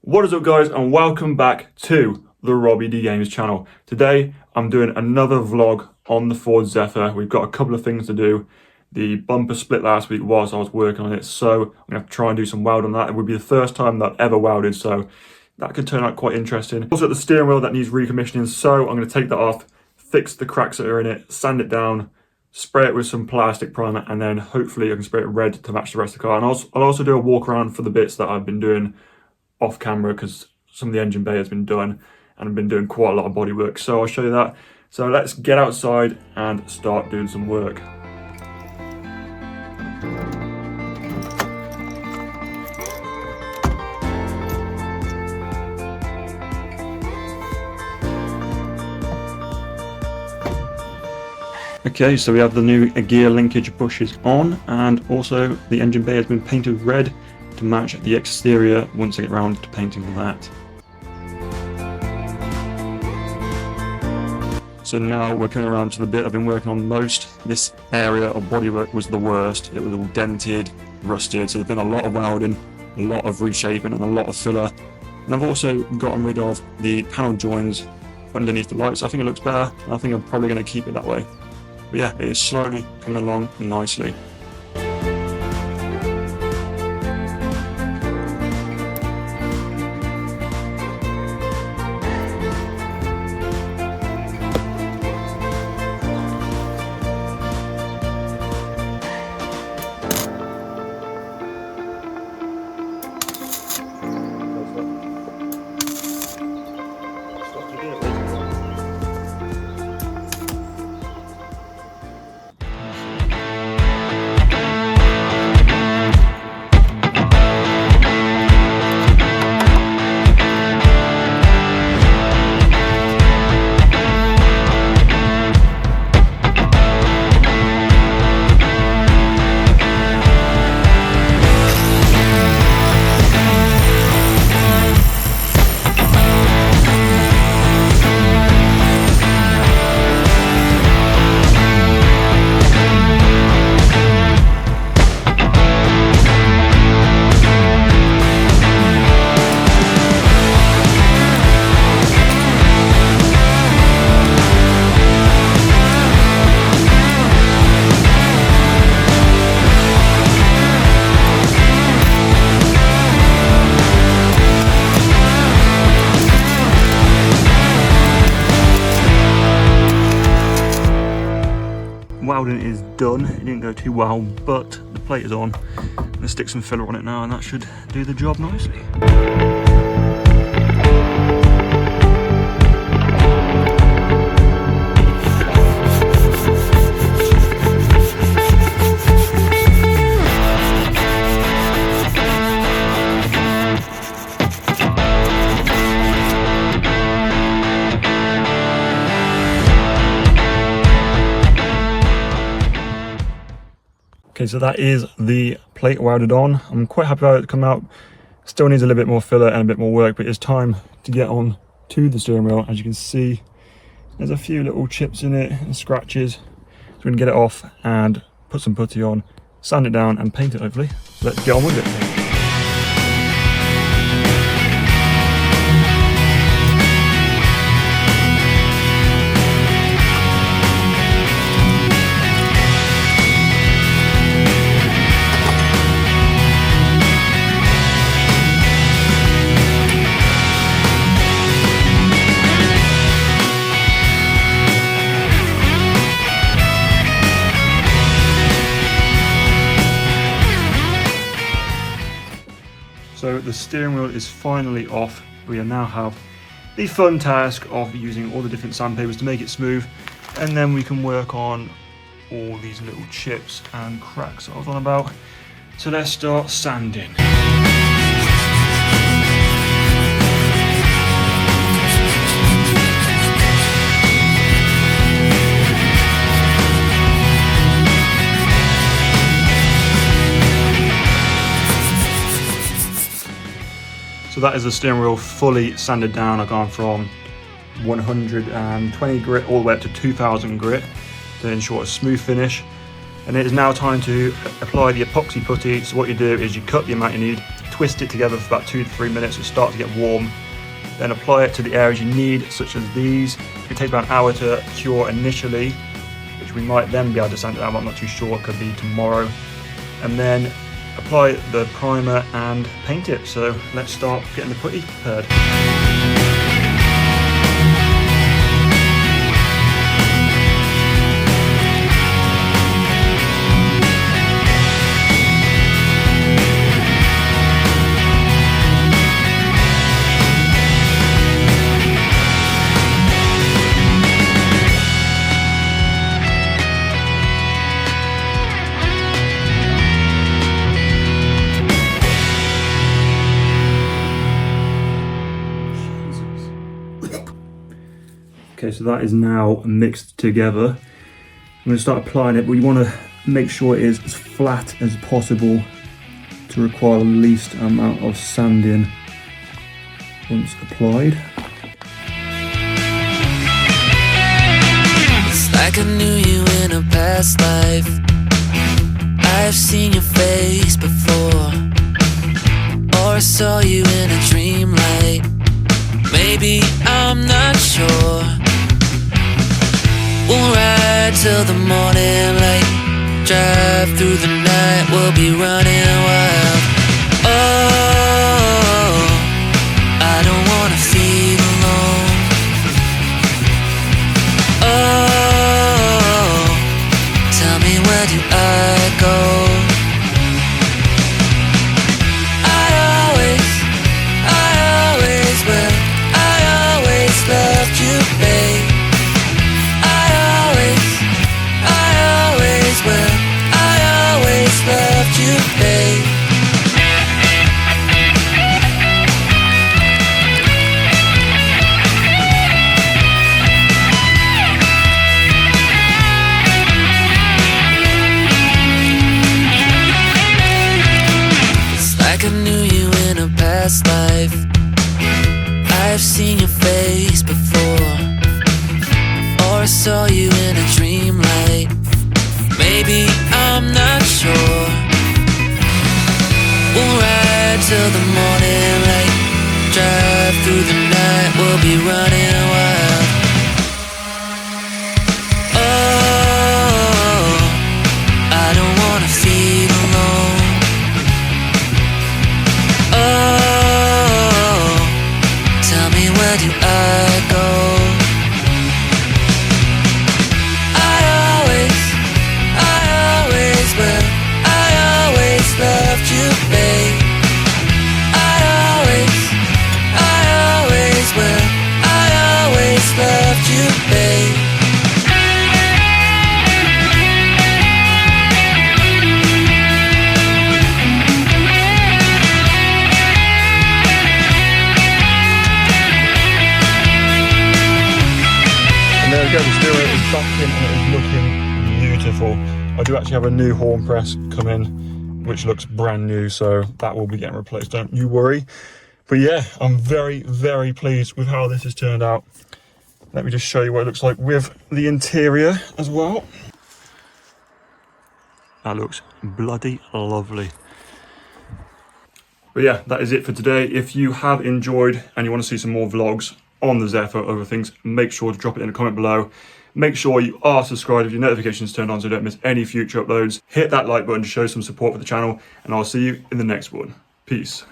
What is up guys, and welcome back to the ROBBYDgames channel. Today I'm doing another vlog on the Ford Zephyr. We've got a couple of things to do. The bumper split last week whilst I was working on it, so I'm going to try and do some weld on that. It would be the first time that I've ever welded, so that could turn out quite interesting. Also the steering wheel that needs recommissioning, so I'm going to take that off, fix the cracks that are in it, sand it down, spray it with some plastic primer, and then hopefully I can spray it red to match the rest of the car. And I'll also do a walk around for the bits that I've been doing off camera, because some of the engine bay has been done and I've been doing quite a lot of body work, so I'll show you that. So let's get outside and start doing some work. Okay, so we have the new gear linkage bushes on, and also the engine bay has been painted red to match the exterior once I get around to painting that. So now we're coming around to the bit I've been working on most. This area of bodywork was the worst. It was all dented, rusted, so there's been a lot of welding, a lot of reshaping and a lot of filler. And I've also gotten rid of the panel joins underneath the lights. I think it looks better, and I think I'm probably going to keep it that way. But yeah, it is slowly coming along nicely. Welding is done. It didn't go too well, but the plate is on. I'm going to stick some filler on it now, and that should do the job nicely. Okay, so that is the plate welded on. I'm quite happy how it come out. Still needs a little bit more filler and a bit more work, but it's time to get on to the steering wheel. As you can see, there's a few little chips in it and scratches. So we're gonna get it off and put some putty on, sand it down and paint it hopefully. So let's get on with it. So the steering wheel is finally off. We now have the fun task of using all the different sandpapers to make it smooth, and then we can work on all these little chips and cracks that I was on about. So let's start sanding. So that is the steering wheel fully sanded down. I've gone from 120 grit all the way up to 2000 grit to ensure a smooth finish. And it is now time to apply the epoxy putty. So what you do is you cut the amount you need, twist it together for about 2 to 3 minutes, it starts to get warm. Then apply it to the areas you need, such as these. It takes about an hour to cure initially, which we might then be able to sand it out, I'm not too sure, it could be tomorrow. And then apply the primer and paint it. So let's start getting the putty prepared. Okay, so that is now mixed together. I'm going to start applying it, but you want to make sure it is as flat as possible to require the least amount of sanding once applied. It's like I knew you in a past life. I've seen your face before, or I saw you in a dream light. Maybe I'm not sure. We'll ride till the morning light, drive through the night, we'll be running wild. Oh, I don't wanna feel alone. Oh, tell me, where do I go? Loved you, babe. I always will. I always loved you, babe. It's like I knew you in a past life. I've seen your face before, or I saw you in a dream light. Maybe I'm not sure. We'll ride till the morning light, drive through the night, we'll be running wild. Oh, I don't wanna feel alone. Oh, tell me, where do I go? I always will. I always loved you, babe. I always will. I always loved you, babe. There we go, the stereo is back in and it is looking beautiful. I do actually have a new horn press come in, which looks brand new, so that will be getting replaced, don't you worry. But yeah, I'm very, very pleased with how this has turned out. Let me just show you what it looks like with the interior as well. That looks bloody lovely. But yeah, that is it for today. If you have enjoyed and you want to see some more vlogs on the Zephyr, other things, make sure to drop it in a comment below. Make sure you are subscribed with your notifications turned on so you don't miss any future uploads. Hit that like button to show some support for the channel, and I'll see you in the next one. Peace.